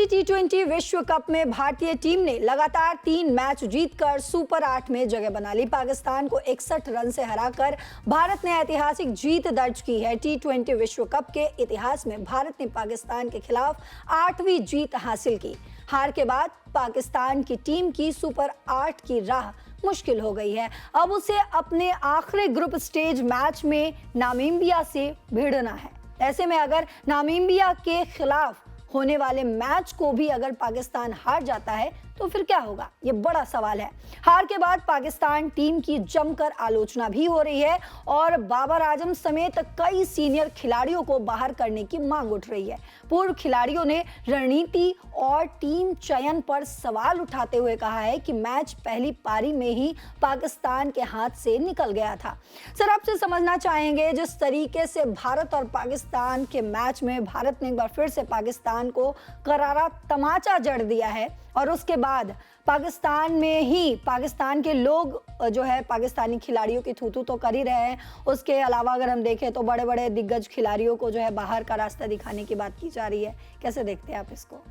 ICC टी20 विश्व cup में भारतीय टीम ने लगातार 3 मैच जीतकर सुपर 8 में जगह बना ली। पाकिस्तान को 61 रन से हराकर भारत ने ऐतिहासिक जीत दर्ज की है। टी20 विश्व कप के इतिहास में भारत ने पाकिस्तान के खिलाफ 8वीं जीत हासिल की। हार के बाद पाकिस्तान की टीम की सुपर 8 की राह मुश्किल हो गई है। अब उसे अपने आखिरी ग्रुप स्टेज मैच में नामीबिया से भिड़ना है। ऐसे में अगर नामीबिया के खिलाफ होने वाले मैच को भी अगर पाकिस्तान हार जाता है तो फिर क्या होगा, ये बड़ा सवाल है। हार के बाद पाकिस्तान टीम की जमकर आलोचना भी हो रही है और बाबर आजम समेत कई सीनियर खिलाड़ियों को बाहर करने की मांग उठ रही है। पूर्व खिलाड़ियों ने रणनीति और टीम चयन पर सवाल उठाते हुए कहा है कि मैच पहली पारी में ही पाकिस्तान के हाथ से निकल गया था। सर, आपसे समझना चाहेंगे, जिस तरीके से भारत और पाकिस्तान के मैच में भारत ने एक बार फिर से पाकिस्तान को करारा तमाचा जड़ दिया है और उसके बाद पाकिस्तान में ही पाकिस्तान के लोग जो है पाकिस्तानी खिलाड़ियों की थू-थू तो कर ही रहे हैं। उसके अलावा अगर हम देखें तो बड़े बड़े दिग्गज खिलाड़ियों को जो है बाहर का रास्ता दिखाने की बात की जा रही है। कैसे देखते हैं आप इसको?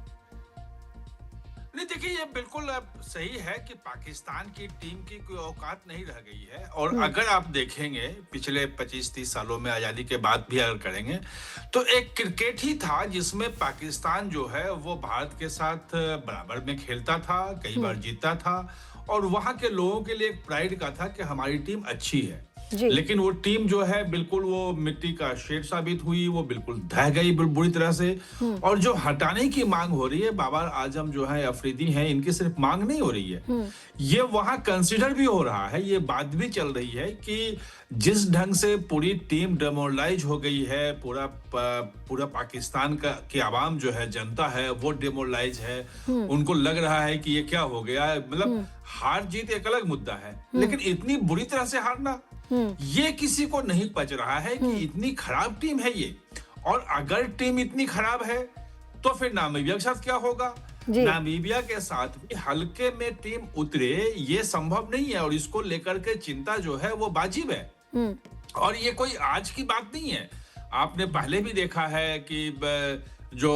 नहीं, देखिए, ये बिल्कुल सही है कि पाकिस्तान की टीम की कोई औकात नहीं रह गई है। और अगर आप देखेंगे पिछले 25-30 सालों में, आजादी के बाद भी अगर करेंगे, तो एक क्रिकेट ही था जिसमें पाकिस्तान जो है वो भारत के साथ बराबर में खेलता था, कई बार जीता था और वहां के लोगों के लिए एक प्राइड का था कि हमारी टीम अच्छी है। लेकिन वो टीम जो है बिल्कुल वो मिट्टी का शेर साबित हुई, वो बिल्कुल ढह गई बुरी तरह से। और जो हटाने की मांग हो रही है, बाबर आजम जो है, अफरीदी हैं, इनकी सिर्फ मांग नहीं हो रही है, ये वहां कंसीडर भी हो रहा है। ये बात भी चल रही है कि जिस ढंग से पूरी टीम डेमोरलाइज हो गई है, पूरा पाकिस्तान की आवाम जो है, जनता है, वो डेमोरलाइज है। उनको लग रहा है कि ये क्या हो गया। मतलब हार जीत एक अलग मुद्दा है, लेकिन इतनी बुरी तरह से हारना, ये किसी को नहीं पच रहा है कि इतनी खराब टीम है ये। और अगर टीम इतनी खराब है तो फिर नामीबिया के साथ क्या होगा? नामीबिया के साथ भी हल्के में टीम उतरे, ये संभव नहीं है। और इसको लेकर के चिंता जो है वो वाजिब है। और ये कोई आज की बात नहीं है। आपने पहले भी देखा है कि जो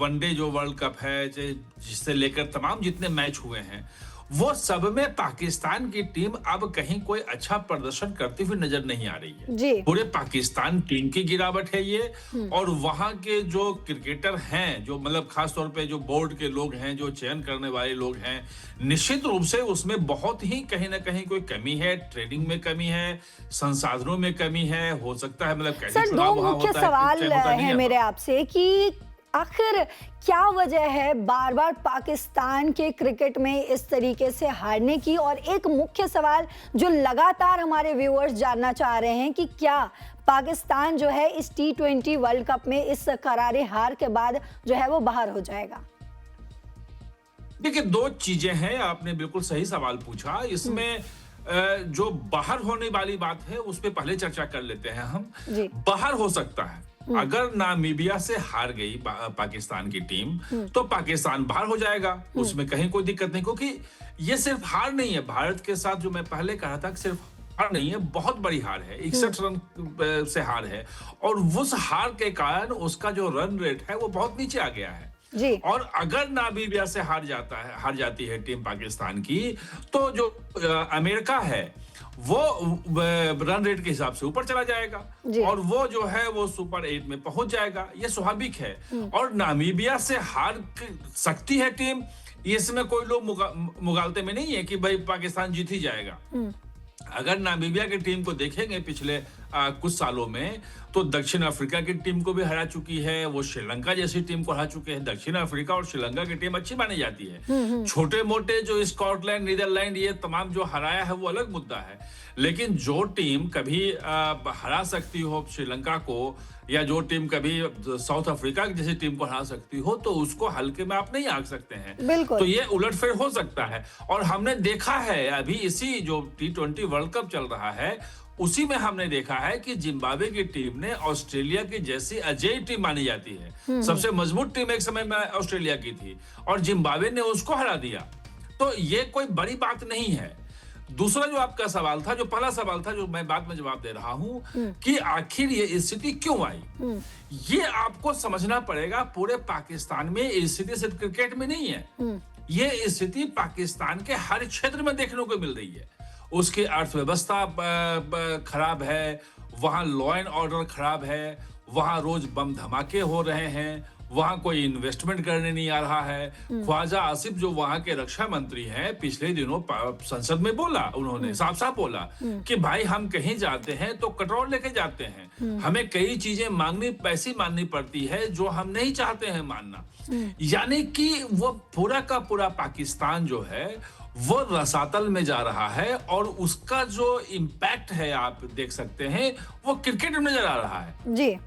वनडे जो वर्ल्ड कप है, जिससे लेकर तमाम जितने मैच हुए हैं, वो सब में पाकिस्तान की टीम अब कहीं कोई अच्छा प्रदर्शन करती हुई नजर नहीं आ रही है। पूरे पाकिस्तान टीम की गिरावट है ये। और वहां के जो क्रिकेटर हैं, जो मतलब खास तौर पे जो बोर्ड के लोग हैं, जो चयन करने वाले लोग हैं, निश्चित रूप से उसमें बहुत ही कहीं ना कहीं कोई कमी है। ट्रेनिंग में कमी है, संसाधनों में कमी है, हो सकता है। मतलब सर, दो मुख्य सवाल है मेरे आपसे कि आखिर क्या वजह है बार बार पाकिस्तान के क्रिकेट में इस तरीके से हारने की, और एक मुख्य सवाल जो लगातार हमारे व्यूअर्स जानना चाह रहे हैं कि क्या पाकिस्तान जो है इस टी20 वर्ल्ड कप में इस करारे हार के बाद जो है वो बाहर हो जाएगा? देखिए, दो चीजें हैं। आपने बिल्कुल सही सवाल पूछा। इसमें जो बाहर होने वाली बात है उस पर पहले चर्चा कर लेते हैं हम। बाहर हो सकता है, अगर नामीबिया से हार गई पाकिस्तान की टीम तो पाकिस्तान बाहर हो जाएगा, उसमें कहीं कोई दिक्कत नहीं। क्योंकि ये सिर्फ हार नहीं है भारत के साथ, जो मैं पहले कहा था कि सिर्फ हार नहीं है, बहुत बड़ी हार है। 61 रन से हार है और उस हार के कारण उसका जो रन रेट है वो बहुत नीचे आ गया है। और अगर नामीबिया से हार जाती है टीम पाकिस्तान की, तो जो अमेरिका है वो रन रेट के हिसाब से ऊपर चला जाएगा और वो जो है वो सुपर 8 में पहुंच जाएगा। ये स्वाभाविक है। और नामीबिया से हार सकती है टीम, इसमें कोई लोग मुगालते में नहीं है कि भाई पाकिस्तान जीत ही जाएगा। अगर नामीबिया की टीम को देखेंगे पिछले कुछ सालों में, तो दक्षिण अफ्रीका की टीम को भी हरा चुकी है, वो श्रीलंका जैसी टीम को हरा चुके हैं। दक्षिण अफ्रीका और श्रीलंका की टीम अच्छी मानी जाती है। छोटे मोटे जो स्कॉटलैंड, नीदरलैंड, ये तमाम जो हराया है वो अलग मुद्दा है। लेकिन जो टीम कभी हरा सकती हो श्रीलंका को, या जो टीम कभी साउथ अफ्रीका की जैसी टीम को हरा सकती हो, तो उसको हल्के में आप नहीं आंक सकते हैं। तो ये उलटफेर हो सकता है। और हमने देखा है अभी इसी जो टी20 वर्ल्ड कप चल रहा है, उसी में हमने देखा है कि जिम्बाब्वे की टीम ने ऑस्ट्रेलिया की जैसी अजेय टीम मानी जाती है, सबसे मजबूत टीम एक समय में ऑस्ट्रेलिया की थी, और जिम्बाब्वे ने उसको हरा दिया। तो ये कोई बड़ी बात नहीं है। दूसरा जो आपका सवाल था, जो पहला सवाल था, जो मैं बाद में जवाब दे रहा हूं कि आखिर ये स्थिति क्यों आई। ये आपको समझना पड़ेगा, पूरे पाकिस्तान में स्थिति सिर्फ क्रिकेट में नहीं है। ये स्थिति पाकिस्तान के हर क्षेत्र में देखने को मिल रही है। उसकी अर्थव्यवस्था खराब है, वहां लॉ एंड ऑर्डर खराब है, वहां रोज बम धमाके हो रहे हैं, वहां कोई इन्वेस्टमेंट करने नहीं आ रहा है। ख्वाजा आसिफ जो वहां के रक्षा मंत्री हैं, पिछले दिनों संसद में बोला, उन्होंने साफ साफ बोला कि भाई हम कहीं जाते हैं तो कटोर लेके जाते हैं, हमें कई चीजें ऐसी माननी पड़ती है जो हम नहीं चाहते हैं मानना। यानी कि वो पूरा का पूरा पाकिस्तान जो है वो रसातल में जा रहा है, और उसका जो इम्पैक्ट है आप देख सकते हैं, वो क्रिकेट में नजर आ रहा है जी।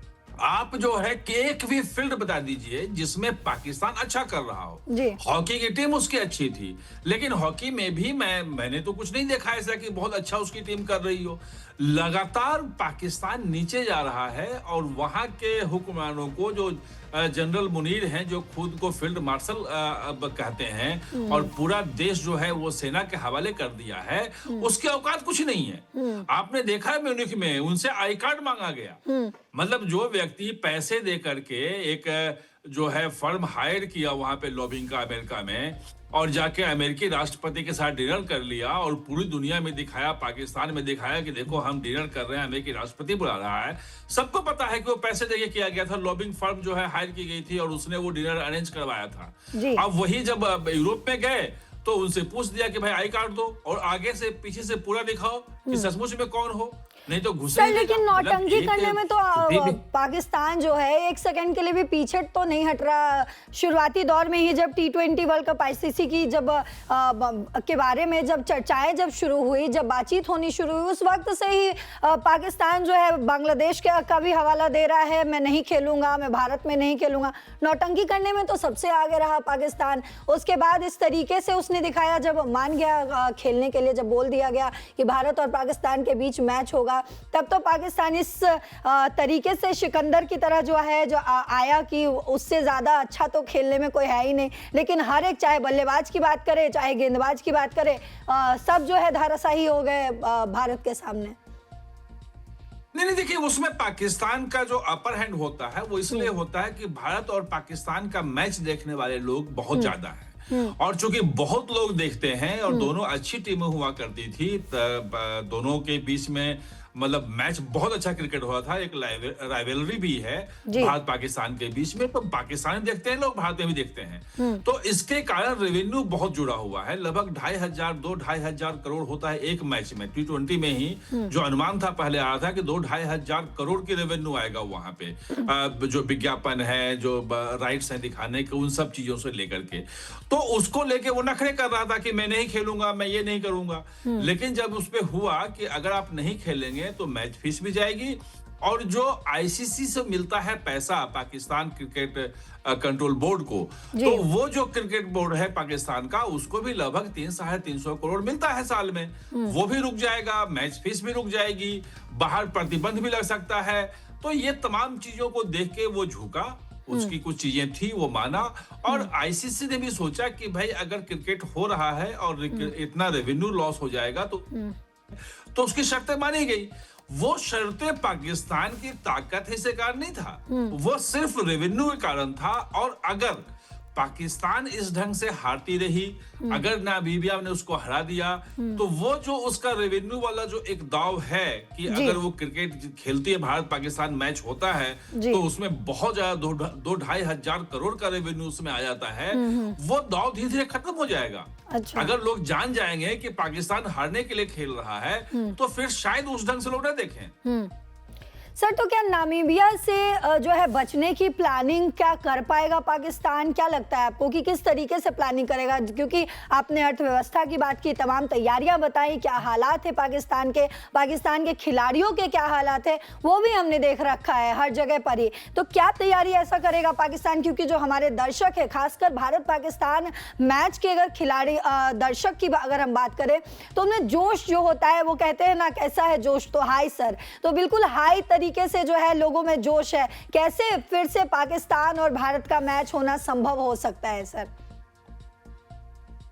आप जो है कि एक भी फील्ड बता दीजिए जिसमें पाकिस्तान अच्छा कर रहा हो। जी। हॉकी की टीम उसकी अच्छी थी, लेकिन हॉकी में भी मैंने तो कुछ नहीं देखा ऐसा कि बहुत अच्छा उसकी टीम कर रही हो। लगातार पाकिस्तान नीचे जा रहा है, और वहां के हुक्मरानों को, जो जनरल मुनीर हैं, जो खुद को फील्ड मार्शल कहते हैं, और पूरा देश जो है वो सेना के हवाले कर दिया है, उसके औकात कुछ नहीं है। आपने देखा है म्यूनिख में उनसे आई कार्ड मांगा गया। मतलब जो व्यक्ति पैसे दे करके एक जो है फर्म हायर किया वहां पे लॉबिंग का अमेरिका में, और जाके अमेरिकी राष्ट्रपति के साथ डिनर कर लिया, और पूरी दुनिया में दिखाया, पाकिस्तान में दिखाया कि देखो हम डिनर कर रहे हैं, अमेरिकी राष्ट्रपति बुला रहा है। सबको पता है कि वो पैसे देके किया गया था, लॉबिंग फर्म जो है हायर की गई थी, और उसने वो डिनर अरेंज करवाया था। अब वही जब यूरोप में गए तो उनसे पूछ दिया कि भाई आई कार्ड दो, और आगे से पीछे से पूरा दिखाओ कि सचमुच में कौन हो, नहीं तो घुसे। लेकिन नौटंकी करने में तो पाकिस्तान जो है एक सेकंड के लिए भी पीछे तो नहीं हट रहा। शुरुआती दौर में ही जब T20 वर्ल्ड कप ICC की के बारे में जब चर्चाएं शुरू हुई, जब बातचीत होनी शुरू हुई, उस वक्त से ही पाकिस्तान जो है बांग्लादेश का भी हवाला दे रहा है, मैं नहीं खेलूंगा, मैं भारत में नहीं खेलूंगा। नौटंकी करने में तो सबसे आगे रहा पाकिस्तान। उसके बाद इस तरीके से उसने दिखाया, जब मान गया खेलने के लिए, जब बोल दिया गया कि भारत और पाकिस्तान के बीच मैच होगा, तब तो पाकिस्तान इस तरीके से सिकंदर की तरह जो है आया कि उससे ज्यादा अच्छा तो खेलने में कोई है ही नहीं। लेकिन हर एक, चाहे बल्लेबाज की बात करे, चाहे गेंदबाज की बात करे, सब जो है धाराशाही हो गए भारत के सामने। नहीं, देखिए, उसमें पाकिस्तान का जो अपर हैंड होता है वो इसलिए होता है कि भारत और पाकिस्तान का मैच देखने वाले लोग बहुत ज्यादा हैं, और चूंकि बहुत लोग देखते हैं, और दोनों अच्छी टीमें हुआ करती थी, दोनों के बीच में मतलब मैच बहुत अच्छा क्रिकेट हुआ था, एक राइवलरी भी है भारत पाकिस्तान के बीच में, तो पाकिस्तान देखते हैं लोग, भारत में भी देखते हैं। तो इसके कारण रेवेन्यू बहुत जुड़ा हुआ है, लगभग 2,500 करोड़ होता है एक मैच में। T20 में ही जो अनुमान था पहले आ रहा था कि 2,500 करोड़ की रेवेन्यू आएगा वहां पे, जो विज्ञापन है, जो राइट्स है दिखाने के, उन सब चीजों से लेकर के। तो उसको लेके वो नखरे कर रहा था कि मैं नहीं खेलूंगा, मैं ये नहीं करूंगा। लेकिन जब उस पे हुआ कि अगर आप नहीं खेलेंगे तो मैच फीस भी जाएगी, और जो ICC से मिलता है पैसा पाकिस्तान क्रिकेट कंट्रोल बोर्ड को, तो वो जो क्रिकेट बोर्ड है पाकिस्तान का, उसको भी लगभग 300-350 करोड़ मिलता है साल में, वो भी रुक जाएगा, मैच फीस भी रुक जाएगी, बाहर प्रतिबंध भी लग सकता है। तो ये तमाम चीजों को देख के वो झुका, उसकी कुछ चीजें थी वो माना, और ICC ने भी सोचा कि भाई अगर क्रिकेट हो रहा है और इतना रेवेन्यू लॉस हो जाएगा तो उसकी शर्तें मानी गई। वो शर्तें पाकिस्तान की ताकत से कारण नहीं था, वो सिर्फ रेवेन्यू के कारण था। और अगर पाकिस्तान इस ढंग से हारती रही, अगर नामीबिया ने उसको हरा दिया, तो वो जो उसका रेवेन्यू वाला जो एक दाव है कि अगर वो क्रिकेट खेलती है, भारत पाकिस्तान मैच होता है, तो उसमें बहुत ज्यादा 2,500 करोड़ का रेवेन्यू उसमें आ जाता है, वो दाव धीरे धीरे खत्म हो जाएगा। अच्छा। अगर लोग जान जाएंगे कि पाकिस्तान हारने के लिए खेल रहा है, तो फिर शायद उस ढंग से लोग न देखें। सर, तो क्या नामीबिया से जो है बचने की प्लानिंग क्या कर पाएगा पाकिस्तान? क्या लगता है आपको कि किस तरीके से प्लानिंग करेगा? क्योंकि आपने अर्थव्यवस्था की बात की, तमाम तैयारियां बताई, क्या हालात है पाकिस्तान के खिलाड़ियों के क्या हालात है वो भी हमने देख रखा है हर जगह पर ही। तो क्या तैयारी ऐसा करेगा पाकिस्तान? क्योंकि जो हमारे दर्शक है, खासकर भारत पाकिस्तान मैच के अगर खिलाड़ी दर्शक की अगर हम बात करें, तो उनमें जोश जो होता है, वो कहते हैं ना कैसा है जोश, तो हाई सर, तो बिल्कुल हाई तरीके से जो है लोगों में जोश है। कैसे फिर से पाकिस्तान और भारत का मैच होना संभव हो सकता है सर?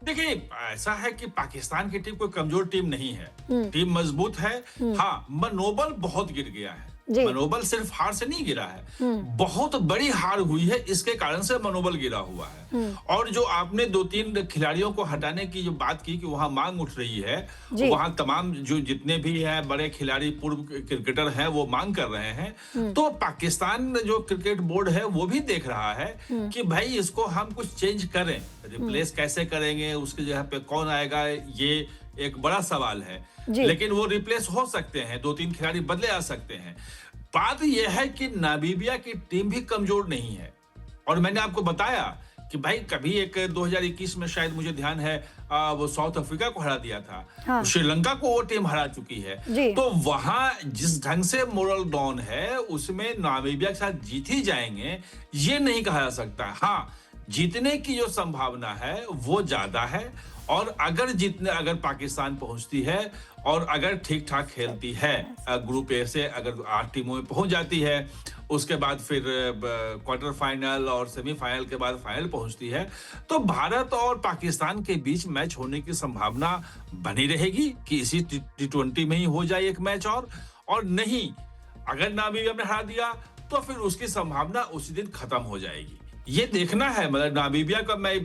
देखिए, ऐसा है कि पाकिस्तान की टीम कोई कमजोर टीम नहीं है। टीम मजबूत है। हाँ, मनोबल बहुत गिर गया है। जी। मनोबल सिर्फ हार से नहीं गिरा है, बहुत बड़ी हार हुई है, इसके कारण से मनोबल गिरा हुआ है। और जो आपने 2-3 खिलाड़ियों को हटाने की जो बात की कि वहां मांग उठ रही है, जी। वहां तमाम जो जितने भी हैं बड़े खिलाड़ी, पूर्व क्रिकेटर हैं, वो मांग कर रहे हैं। तो पाकिस्तान जो क्रिकेट बोर्ड है वो भी देख रहा है कि भाई इसको हम कुछ चेंज करें, रिप्लेस कैसे करेंगे, उसकी जगह पे कौन आएगा, ये एक बड़ा सवाल है। जी। लेकिन वो रिप्लेस हो सकते हैं, 2-3 खिलाड़ी बदले आ सकते हैं। बात यह है कि नामीबिया की टीम भी कमजोर नहीं है। और मैंने आपको बताया कि भाई कभी एक 2021 में शायद मुझे ध्यान है, वो साउथ अफ्रीका को हरा दिया था। हाँ। श्रीलंका को वो टीम हरा चुकी है। जी। तो वहां जिस ढंग से मोरल डाउन है, उसमें नामीबिया के साथ जीत ही जाएंगे, ये नहीं कहा जा सकता। हाँ, जीतने की जो संभावना है वो ज्यादा है। और अगर पाकिस्तान पहुंचती है और अगर ठीक ठाक खेलती है, ग्रुप ए से अगर 8 टीमों में पहुंच जाती है, उसके बाद फिर क्वार्टर फाइनल और सेमीफाइनल के बाद फाइनल पहुंचती है, तो भारत और पाकिस्तान के बीच मैच होने की संभावना बनी रहेगी कि इसी T20 में ही हो जाए एक मैच। और नहीं, अगर नामीबिया ने हरा दिया तो फिर उसकी संभावना उसी दिन खत्म हो जाएगी। ये देखना है। मतलब नामीबिया का मैं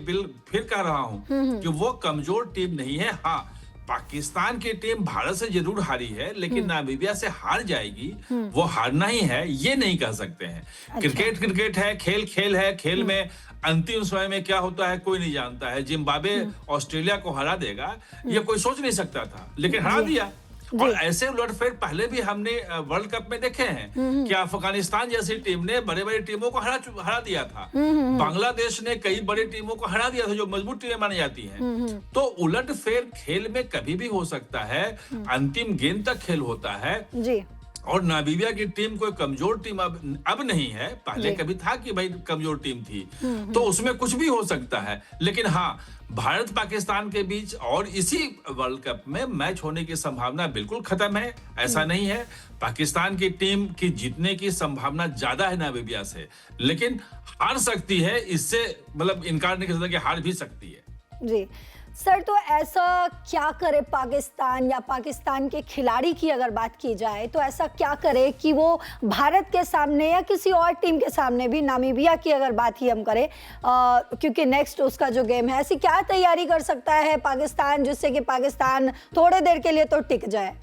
फिर कह रहा हूं कि वो कमजोर टीम नहीं है। हाँ, पाकिस्तान की टीम भारत से जरूर हारी है, लेकिन नामीबिया से हार जाएगी, वो हारना ही है, ये नहीं कह सकते हैं। क्रिकेट क्रिकेट है, खेल खेल है, खेल में अंतिम समय में क्या होता है कोई नहीं जानता है। जिम्बाब्वे ऑस्ट्रेलिया को हरा देगा, ये कोई सोच नहीं सकता था, लेकिन हरा दिया। और ऐसे उलटफेर पहले भी हमने वर्ल्ड कप में देखे हैं कि अफगानिस्तान जैसी टीम ने बड़े बड़े टीमों को हरा दिया था। बांग्लादेश ने कई बड़ी टीमों को हरा दिया था, जो मजबूत टीमें मानी जाती हैं। तो उलटफेर खेल में कभी भी हो सकता है, अंतिम गेंद तक खेल होता है। जी। और नामीबिया की टीम कोई कमजोर टीम अब नहीं है, पहले कभी था कि भाई कमजोर टीम थी, तो उसमें कुछ भी हो सकता है। लेकिन हाँ, भारत पाकिस्तान के बीच और इसी वर्ल्ड कप में मैच होने की संभावना बिल्कुल खत्म है। ऐसा नहीं है, पाकिस्तान की टीम की जीतने की संभावना ज्यादा है नामीबिया से, लेकिन हार सकती है, इससे मतलब इनकार नहीं कर सकता कि हार भी सकती है। जी सर, तो ऐसा क्या करे पाकिस्तान, या पाकिस्तान के खिलाड़ी की अगर बात की जाए तो ऐसा क्या करे कि वो भारत के सामने या किसी और टीम के सामने भी, नामीबिया की अगर बात ही हम करें, क्योंकि नेक्स्ट उसका जो गेम है, ऐसी क्या तैयारी कर सकता है पाकिस्तान जिससे कि पाकिस्तान थोड़े देर के लिए तो टिक जाए?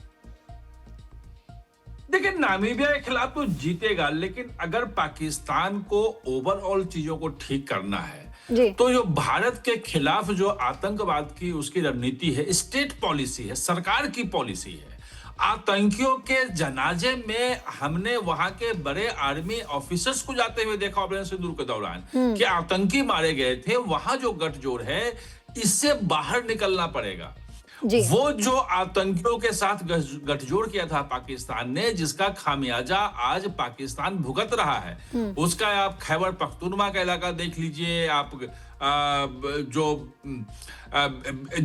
देखिए, नामीबिया के खिलाफ तो जीतेगा, लेकिन अगर पाकिस्तान को ओवरऑल चीजों को ठीक करना है, तो जो भारत के खिलाफ जो आतंकवाद की उसकी रणनीति है, स्टेट पॉलिसी है, सरकार की पॉलिसी है। आतंकियों के जनाजे में हमने वहां के बड़े आर्मी ऑफिसर्स को जाते हुए देखा ऑपरेशन सिंदूर के दौरान कि आतंकी मारे गए थे। वहां जो गठजोड़ है, इससे बाहर निकलना पड़ेगा। वो जो आतंकियों के साथ गठजोड़ किया था पाकिस्तान ने, जिसका खामियाजा आज पाकिस्तान भुगत रहा है, उसका आप खैबर पख्तूनख्वा का इलाका देख लीजिए, आप जो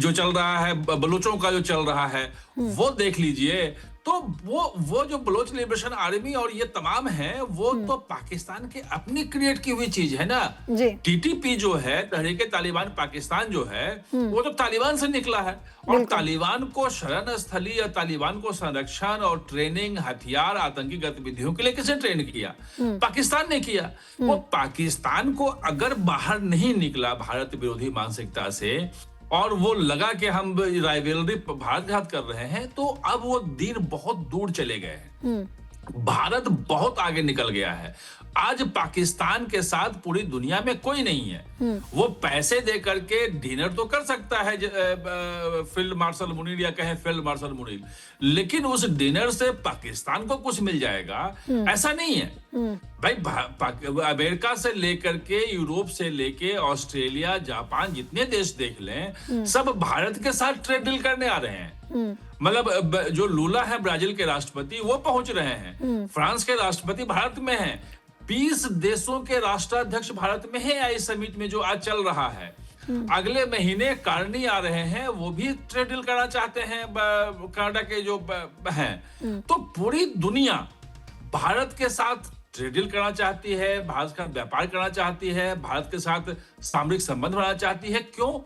चल रहा है, बलूचों का जो चल रहा है, वो देख लीजिए। तो वो जो बलोच लिबरेशन आर्मी और ये तमाम है, वो तो पाकिस्तान की अपनी क्रिएट की हुई चीज है ना। टीटीपी जो है, तहरीके तालिबान पाकिस्तान जो है, वो तो तालिबान से निकला है। और तालिबान को शरण स्थली या तालिबान को संरक्षण और ट्रेनिंग, हथियार, आतंकी गतिविधियों के लिए किसने ट्रेन किया? पाकिस्तान ने किया। वो पाकिस्तान को अगर बाहर नहीं निकला भारत विरोधी मानसिकता से, और वो लगा कि हम राइवलरी भारत के साथ कर रहे हैं, तो अब वो दिन बहुत दूर चले गए हैं। भारत बहुत आगे निकल गया है। आज पाकिस्तान के साथ पूरी दुनिया में कोई नहीं है। वो पैसे दे करके डिनर तो कर सकता है फील्ड मार्शल मुनीर, या कहें फील्ड मार्शल मुनीर, लेकिन उस डिनर से पाकिस्तान को कुछ मिल जाएगा ऐसा नहीं है। भाई अमेरिका से लेकर के, यूरोप से लेके ऑस्ट्रेलिया, जापान, जितने देश देख लें, सब भारत के साथ ट्रेड डील करने आ रहे हैं। मतलब जो लूला है ब्राजील के राष्ट्रपति, वो पहुंच रहे हैं। फ्रांस के राष्ट्रपति भारत में हैं। 20 देशों के राष्ट्राध्यक्ष भारत में है आई समिट में जो आज चल रहा है। अगले महीने कार्नी आ रहे हैं, वो भी ट्रेड डील करना चाहते हैं कनाडा के जो हैं। तो पूरी दुनिया भारत के साथ ट्रेड डील करना चाहती है, भारत का व्यापार करना चाहती है, भारत के साथ सामरिक संबंध बनाना चाहती है। क्यों?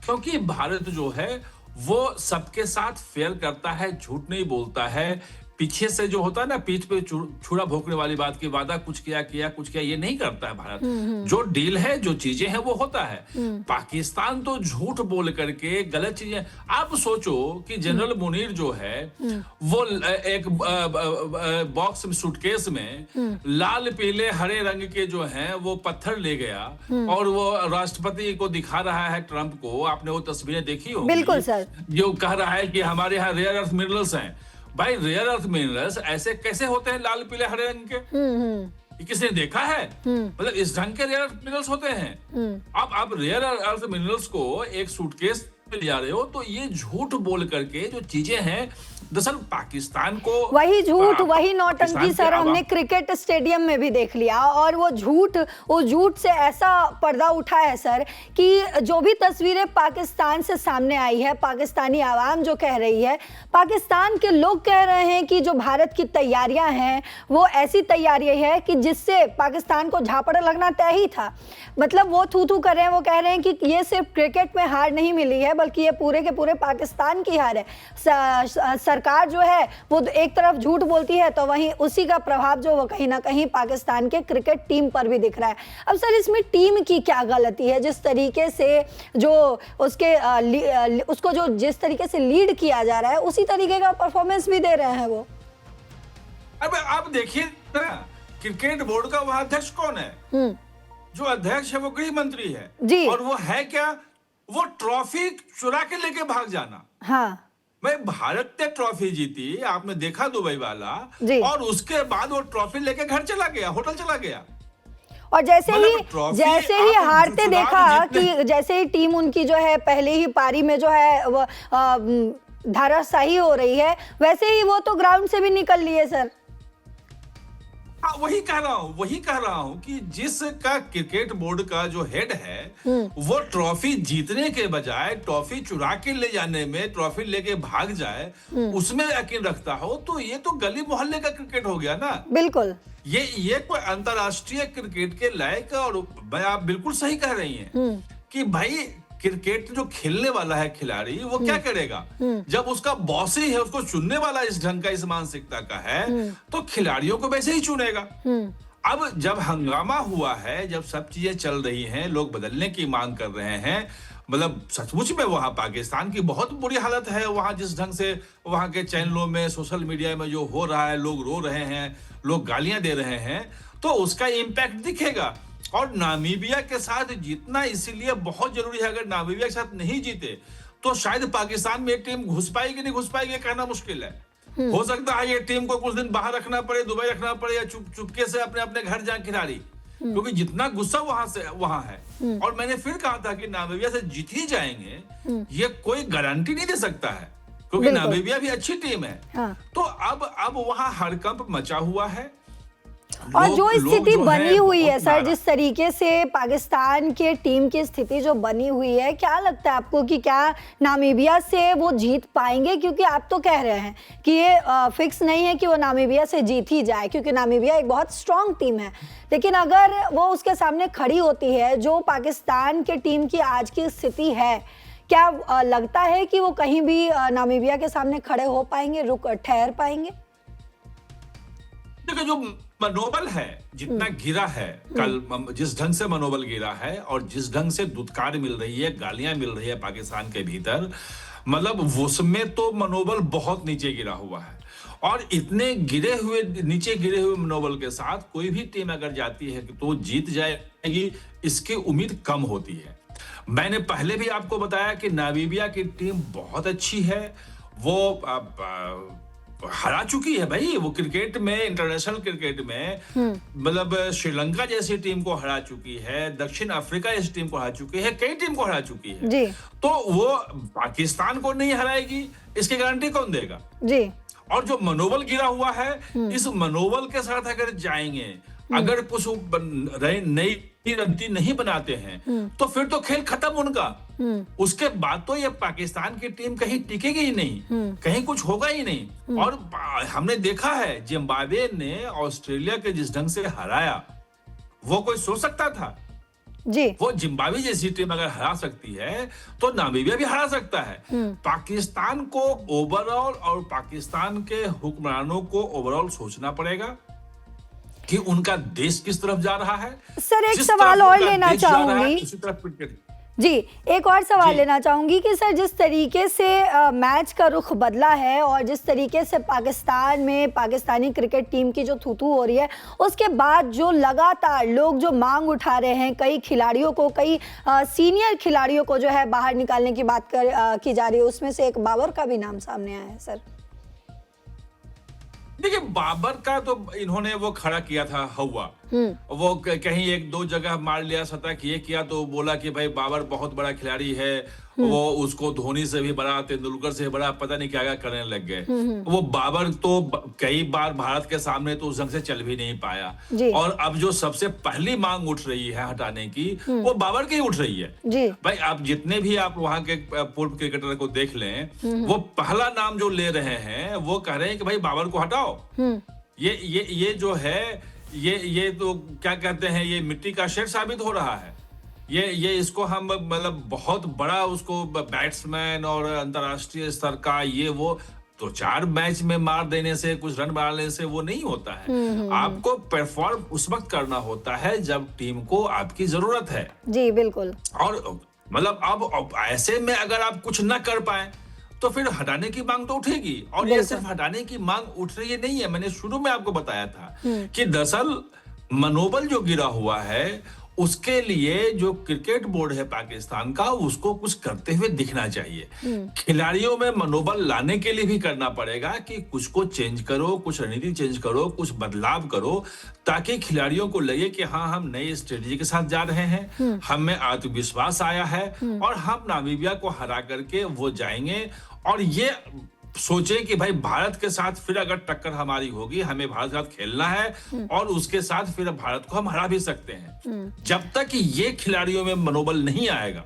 क्योंकि भारत जो है वो सबके साथ फेयर करता है, झूठ नहीं बोलता है। पीछे से जो होता है ना, पीठ पे छुरा भोंकने वाली बात की, वादा कुछ किया कुछ किया, ये नहीं करता है भारत। जो डील है, जो चीजें हैं, वो होता है। पाकिस्तान तो झूठ बोल करके गलत चीजें, आप सोचो कि जनरल मुनीर जो है वो एक बॉक्स में, सूटकेस में लाल पीले हरे रंग के जो हैं वो पत्थर ले गया और वो राष्ट्रपति को दिखा रहा है, ट्रंप को। आपने वो तस्वीरें देखी होंगी। बिल्कुल सर। जो कह रहा है कि हमारे यहाँ रेयर अर्थ मिनरल्स हैं। भाई, रेयर अर्थ मिनरल्स ऐसे कैसे होते हैं लाल पीले हरे रंग के? ये किसने देखा है? मतलब इस ढंग के रेयर अर्थ मिनरल्स होते हैं। अब आप रेयर अर्थ मिनरल्स को एक सूटकेस में ले जा रहे हो, तो ये झूठ बोल करके जो चीजें हैं, दरअसल पाकिस्तान को, वही झूठ वही नौटंकी सर हमने क्रिकेट स्टेडियम में भी देख लिया। और वो झूठ से ऐसा पर्दा उठा है सर कि जो भी तस्वीरें पाकिस्तान से सामने आई है, पाकिस्तानी आवाम जो कह रही है, पाकिस्तान के लोग कह रहे हैं कि जो भारत की तैयारियां हैं वो ऐसी तैयारी है कि जिससे पाकिस्तान को झापड़ लगना तय ही था। मतलब वो थू कर रहे हैं, वो कह रहे हैं कि ये सिर्फ क्रिकेट में हार नहीं मिली है, बल्कि ये पूरे के पूरे पाकिस्तान की हार है। सरकार जो है वो एक तरफ झूठ बोलती है, तो वहीं उसी का प्रभाव जो वो कहीं ना कहीं पाकिस्तान के क्रिकेट टीम पर भी दिख रहा है। अब सर, इसमें टीम की क्या गलती है? जिस तरीके से जो उसको जो जिस तरीके से लीड किया जा रहा है, उसी तरीके का परफॉर्मेंस भी दे रहे हैं वो। अब आप देखिए ना, क्रिकेट बोर्ड का वह अध्यक्ष कौन है? जो अध्यक्ष है वो गृह मंत्री है जी। और वो है क्या? वो ट्रॉफी चुरा के लेके भाग जाना। हाँ, भाई, भारत ने ट्रॉफी जीती, आपने देखा, दुबई वाला, और उसके बाद वो ट्रॉफी लेके घर चला गया, होटल चला गया। और जैसे ही हारते देखा कि जैसे ही टीम उनकी जो है पहले ही पारी में जो है वो धाराशाही हो रही है, वैसे ही वो तो ग्राउंड से भी निकल लिए सर। वही कह रहा हूँ कि जिसका क्रिकेट बोर्ड का जो हेड है वो ट्रॉफी जीतने के बजाय ट्रॉफी चुरा के ले जाने में, ट्रॉफी लेके भाग जाए, उसमें यकीन रखता हो, तो ये तो गली मोहल्ले का क्रिकेट हो गया ना। बिल्कुल। ये कोई अंतरराष्ट्रीय क्रिकेट के लायक। और आप बिल्कुल सही कह रही हैं कि भाई, क्रिकेट जो खेलने वाला है खिलाड़ी, वो क्या करेगा? जब उसका बॉस ही है, उसको चुनने वाला इस ढंग का, इस मानसिकता का है, तो खिलाड़ियों को वैसे ही चुनेगा। अब जब हंगामा हुआ है, जब सब चीजें चल रही हैं, लोग बदलने की मांग कर रहे हैं, मतलब सचमुच में वहां पाकिस्तान की बहुत बुरी हालत है। वहां जिस ढंग से वहां के चैनलों में, सोशल मीडिया में जो हो रहा है, लोग रो रहे हैं, लोग गालियां दे रहे हैं, तो उसका इम्पैक्ट दिखेगा। और नामीबिया के साथ जीतना इसीलिए बहुत जरूरी है। अगर नामीबिया के साथ नहीं जीते तो शायद पाकिस्तान में एक टीम घुस पाएगी, नहीं घुस पाएगी, कहना मुश्किल है। हो सकता है ये टीम को कुछ दिन बाहर रखना पड़े, दुबई रखना पड़े, या चुपके से अपने अपने घर जाए खिलाड़ी, क्योंकि जितना गुस्सा वहां है। और मैंने फिर कहा था कि नामीबिया से जीत ही जाएंगे, ये कोई गारंटी नहीं दे सकता है, क्योंकि नामीबिया भी अच्छी टीम है। तो अब वहां हड़कंप मचा हुआ है। और जो स्थिति बनी हुई है सर, जिस तरीके से पाकिस्तान के टीम की स्थिति जो बनी हुई है, क्या लगता है आपको कि क्या नामीबिया से वो जीत पाएंगे? क्योंकि आप तो कह रहे हैं कि ये फिक्स नहीं है कि वो नामीबिया से जीत ही जाए, क्योंकि नामीबिया एक बहुत स्ट्रांग टीम है। लेकिन अगर वो उसके सामने खड़ी होती है, जो पाकिस्तान के टीम की आज की स्थिति है, क्या लगता है कि वो कहीं भी नामीबिया के सामने खड़े हो पाएंगे, ठहर पाएंगे? देखिए, जो मनोबल है, जितना गिरा है कल, जिस ढंग से मनोबल गिरा है और जिस ढंग से दुत्कार मिल रही है, गालियां मिल रही है पाकिस्तान के भीतर, मतलब उसमें तो मनोबल बहुत नीचे गिरा हुआ है। और इतने नीचे गिरे हुए मनोबल के साथ कोई भी टीम अगर जाती है तो जीत जाएगी, इसकी उम्मीद कम होती है। मैंने पहले भी आपको बताया कि नामीबिया की टीम बहुत अच्छी है। वो हरा चुकी है भाई, वो क्रिकेट में, इंटरनेशनल क्रिकेट में, मतलब श्रीलंका जैसी टीम को हरा चुकी है, दक्षिण अफ्रीका जैसी टीम को हरा चुकी है, कई टीम को हरा चुकी है जी। तो वो पाकिस्तान को नहीं हराएगी, इसकी गारंटी कौन देगा जी? और जो मनोबल गिरा हुआ है, इस मनोबल के साथ अगर जाएंगे, अगर कुछ नई रणनीति नहीं बनाते हैं, तो फिर तो खेल खत्म उनका। उसके बाद तो ये पाकिस्तान की टीम कहीं टिकेगी ही नहीं, कहीं कुछ होगा ही नहीं। और हमने देखा है, जिम्बाब्वे ने ऑस्ट्रेलिया के जिस ढंग से हराया, वो कोई सोच सकता था? जी। वो जिम्बाब्वे जैसी टीम अगर हरा सकती है तो नामीबिया भी हरा सकता है। पाकिस्तान को ओवरऑल और पाकिस्तान के हुक्मरानों को ओवरऑल सोचना पड़ेगा कि उनका देश किस तरफ जा रहा है। सर एक जिस सवाल तरफ और उनका लेना देश जा रहा है, चाहूंगी उसी तरफ क्रिकेट। जी, एक और सवाल जी। लेना चाहूंगी कि सर जिस तरीके से मैच का रुख बदला है और जिस तरीके से पाकिस्तान में पाकिस्तानी क्रिकेट टीम की जो थू-थू हो रही है, उसके बाद जो लगातार लोग जो मांग उठा रहे हैं, कई खिलाड़ियों को, कई सीनियर खिलाड़ियों को जो है बाहर निकालने की बात की जा रही है, उसमें से एक बाबर का भी नाम सामने आया है सर। देखिए, बाबर का तो इन्होंने वो खड़ा किया था हवा, वो कहीं एक दो जगह मार लिया, शतक ये किया तो बोला कि भाई बाबर बहुत बड़ा खिलाड़ी है, वो उसको धोनी से भी बड़ा, तेंदुलकर से भी बड़ा, पता नहीं क्या क्या करने लग गए। वो बाबर तो कई बार भारत के सामने तो उस ढंग से चल भी नहीं पाया। और अब जो सबसे पहली मांग उठ रही है हटाने की, वो बाबर की उठ रही है। जी। भाई आप जितने भी आप वहां के पूर्व क्रिकेटर को देख लें, वो पहला नाम जो ले रहे हैं वो कह रहे हैं कि भाई बाबर को हटाओ। ये जो है ये तो क्या कहते हैं, ये मिट्टी का शेर साबित हो रहा है। ये इसको हम मतलब बहुत बड़ा उसको बैट्समैन और अंतर्राष्ट्रीय स्तर का ये वो तो 4 मैच में मार देने से, कुछ रन बनाने से वो नहीं होता है। आपको परफॉर्म उस वक्त करना होता है जब टीम को आपकी जरूरत है। जी बिल्कुल। और मतलब अब ऐसे में अगर आप कुछ न कर पाए तो फिर हटाने की मांग तो उठेगी। और ये सिर्फ हटाने की मांग उठ रही नहीं है, मैंने शुरू में आपको बताया था कि दरअसल मनोबल जो गिरा हुआ है उसके लिए जो क्रिकेट बोर्ड है पाकिस्तान का, उसको कुछ करते हुए दिखना चाहिए। खिलाड़ियों में मनोबल लाने के लिए भी करना पड़ेगा कि कुछ को चेंज करो, कुछ रणनीति चेंज करो, कुछ बदलाव करो, ताकि खिलाड़ियों को लगे कि हाँ, हम नई स्ट्रेटजी के साथ जा रहे हैं, हम में आत्मविश्वास आया है और हम नामीबिया को हरा करके वो जाएंगे। और ये सोचे कि भाई भारत के साथ फिर अगर टक्कर हमारी होगी, हमें भारत के साथ खेलना है और उसके साथ फिर भारत को हम हरा भी सकते हैं। जब तक ये खिलाड़ियों में मनोबल नहीं आएगा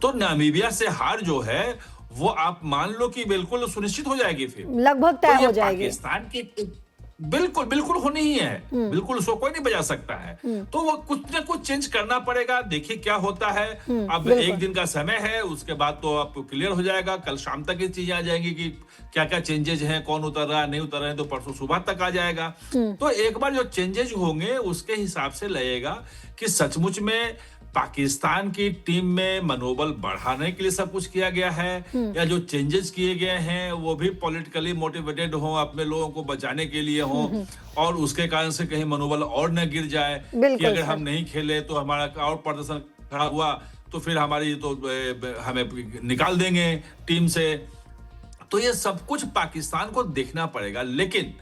तो नामीबिया से हार जो है वो आप मान लो कि बिल्कुल सुनिश्चित हो जाएगी, फिर लगभग तय हो जाएगी। पाकिस्तान की बिल्कुल होनी ही है, बिल्कुल उसको कोई नहीं बजा सकता है। तो वो कुछ ना कुछ चेंज करना पड़ेगा। देखिए क्या होता है। अब एक दिन का समय है, उसके बाद तो आपको क्लियर हो जाएगा। कल शाम तक ये चीजें आ जाएंगी कि क्या क्या चेंजेज हैं, कौन उतर रहा है, नहीं उतर रहे हैं, तो परसों सुबह तक आ जाएगा। तो एक बार जो चेंजेज होंगे उसके हिसाब से लगेगा कि सचमुच में पाकिस्तान की टीम में मनोबल बढ़ाने के लिए सब कुछ किया गया है, या जो चेंजेस किए गए हैं वो भी पॉलिटिकली मोटिवेटेड हो, अपने लोगों को बचाने के लिए हो, और उसके कारण से कहीं मनोबल और न गिर जाए कि अगर हम नहीं खेले तो हमारा और प्रदर्शन खराब हुआ तो फिर हमारी तो हमें निकाल देंगे टीम से। तो ये सब कुछ पाकिस्तान को देखना पड़ेगा। लेकिन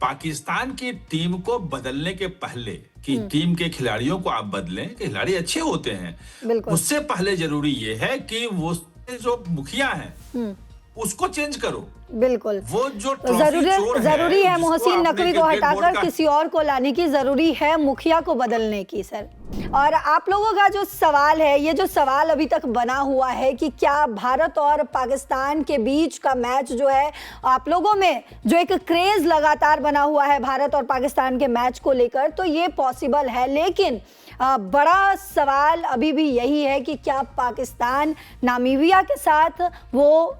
पाकिस्तान की टीम को बदलने के पहले कि टीम के खिलाड़ियों को आप बदलें, खिलाड़ी अच्छे होते हैं, उससे पहले जरूरी ये है कि वो जो मुखिया हैं उसको चेंज करो। बिल्कुल, वो जो जरूरी है मोहसिन नकवी को हटाकर किसी और को लाने की, जरूरी है मुखिया को बदलने की। सर, और आप लोगों का जो सवाल है, ये जो सवाल अभी तक बना हुआ है कि क्या भारत और पाकिस्तान के बीच का मैच जो है, आप लोगों में जो एक क्रेज लगातार बना हुआ है भारत और पाकिस्तान के मैच को लेकर, तो ये पॉसिबल है। लेकिन बड़ा सवाल अभी भी यही है कि क्या पाकिस्तान नामीबिया के साथ वो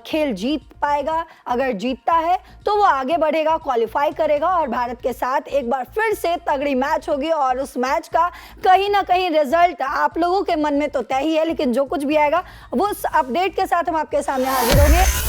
खेल जीत पाएगा। अगर जीतता है तो वो आगे बढ़ेगा, क्वालिफाई करेगा और भारत के साथ एक बार फिर से तगड़ी मैच होगी। और उस मैच का कहीं ना कहीं रिजल्ट आप लोगों के मन में तो तय ही है, लेकिन जो कुछ भी आएगा वो उस अपडेट के साथ हम आपके सामने हाजिर होंगे।